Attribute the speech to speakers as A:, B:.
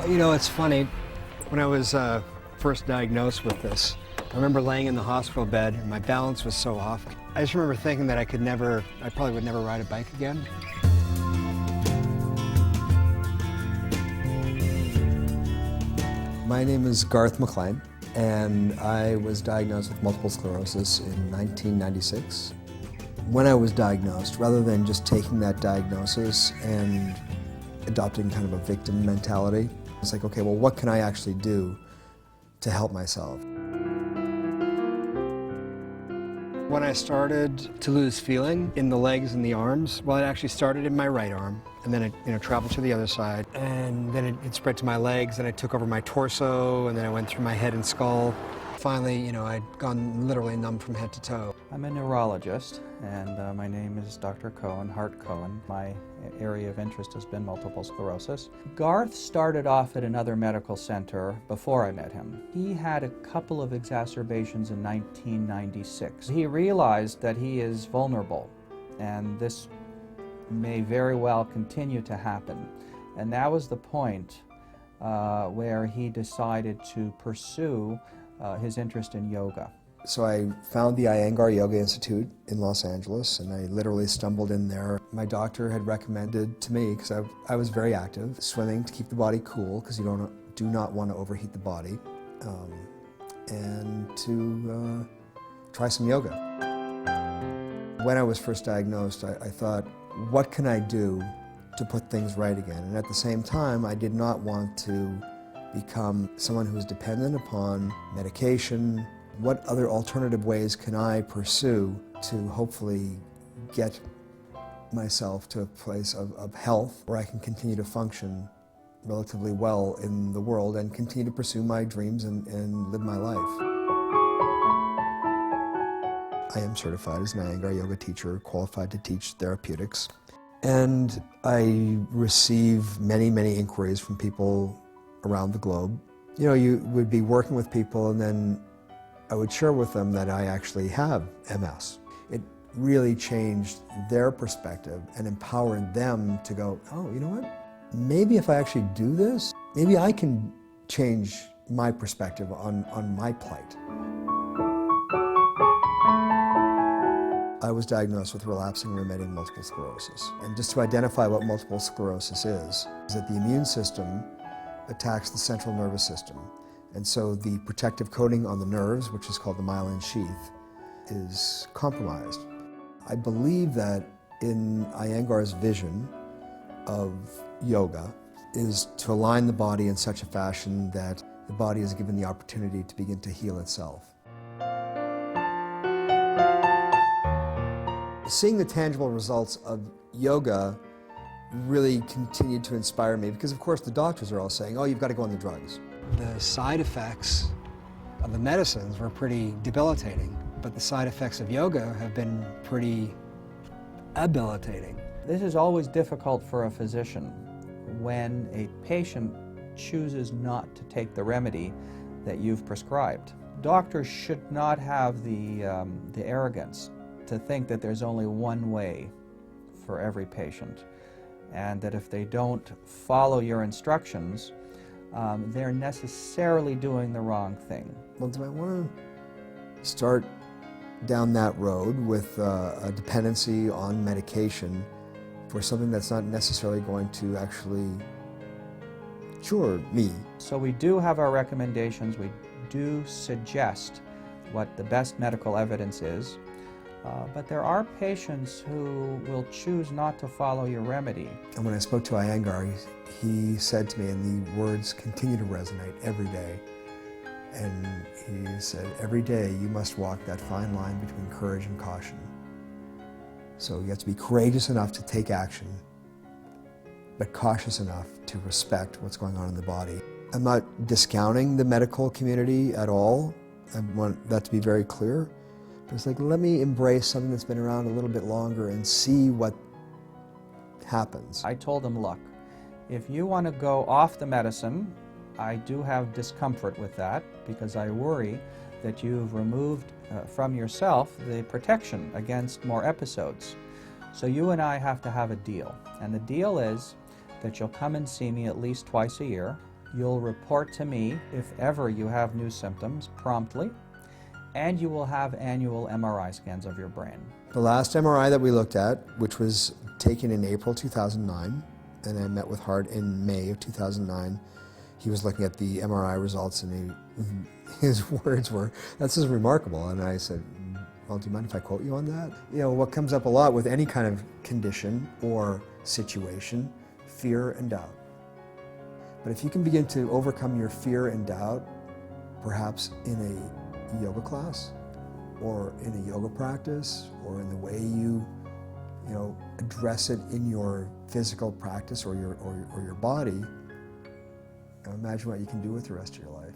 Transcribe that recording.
A: You know, it's funny. When I was first diagnosed with this, I remember laying in the hospital bed and my balance was so off. I just remember thinking that I probably would never ride a bike again. My name is Garth McLean, and I was diagnosed with multiple sclerosis in 1996. When I was diagnosed, rather than just taking that diagnosis and adopting kind of a victim mentality, it's like, okay, well, what can I actually do to help myself? When I started to lose feeling in the legs and the arms, well, it actually started in my right arm, and then it traveled to the other side, and then it spread to my legs, and it took over my torso, and then it went through my head and skull. Finally, I'd gone literally numb from head to toe.
B: I'm a neurologist, and my name is Dr. Cohen, Hart Cohen. My area of interest has been multiple sclerosis. Garth started off at another medical center before I met him. He had a couple of exacerbations in 1996. He realized that he is vulnerable, and this may very well continue to happen. And that was the point where he decided to pursue his interest in yoga.
A: So I found the Iyengar Yoga Institute in Los Angeles, and I literally stumbled in there. My doctor had recommended to me, because I was very active, swimming to keep the body cool, because you do not want to overheat the body, and to try some yoga. When I was first diagnosed, I thought, what can I do to put things right again? And at the same time, I did not want to become someone who is dependent upon medication. What other alternative ways can I pursue to hopefully get myself to a place of health where I can continue to function relatively well in the world and continue to pursue my dreams and live my life? I am certified as an Iyengar yoga teacher, qualified to teach therapeutics. And I receive many, many inquiries from people around the globe. You would be working with people, and then I would share with them that I actually have MS. It really changed their perspective and empowered them to go, oh, you know what? Maybe if I actually do this, maybe I can change my perspective on my plight. I was diagnosed with relapsing remitting multiple sclerosis. And just to identify what multiple sclerosis is that the immune system attacks the central nervous system. And so the protective coating on the nerves, which is called the myelin sheath, is compromised. I believe that in Iyengar's vision of yoga is to align the body in such a fashion that the body is given the opportunity to begin to heal itself. Seeing the tangible results of yoga really continued to inspire me, because of course the doctors are all saying, oh, you've got to go on the drugs. The side effects of the medicines were pretty debilitating, but the side effects of yoga have been pretty habilitating.
B: This is always difficult for a physician when a patient chooses not to take the remedy that you've prescribed. Doctors should not have the arrogance to think that there's only one way for every patient, and that if they don't follow your instructions, they're necessarily doing the wrong thing.
A: Well, do I want to start down that road with a dependency on medication for something that's not necessarily going to actually cure me?
B: So we do have our recommendations. We do suggest what the best medical evidence is. But there are patients who will choose not to follow your remedy.
A: And when I spoke to Iyengar, he said to me, and the words continue to resonate every day, and he said, every day you must walk that fine line between courage and caution. So you have to be courageous enough to take action, but cautious enough to respect what's going on in the body. I'm not discounting the medical community at all. I want that to be very clear. But it's like, let me embrace something that's been around a little bit longer and see what happens.
B: I told him, look, if you want to go off the medicine, I do have discomfort with that, because I worry that you've removed from yourself the protection against more episodes. So you and I have to have a deal. And the deal is that you'll come and see me at least twice a year. You'll report to me if ever you have new symptoms promptly, and you will have annual MRI scans of your brain.
A: The last MRI that we looked at, which was taken in April 2009, and I met with Hart in May of 2009, he was looking at the MRI results and his words were, "This is remarkable." And I said, "Well, do you mind if I quote you on that?" You know, what comes up a lot with any kind of condition or situation, fear and doubt. But if you can begin to overcome your fear and doubt, perhaps in a yoga class, or in a yoga practice, or in the way you address it in your physical practice or your body, imagine what you can do with the rest of your life.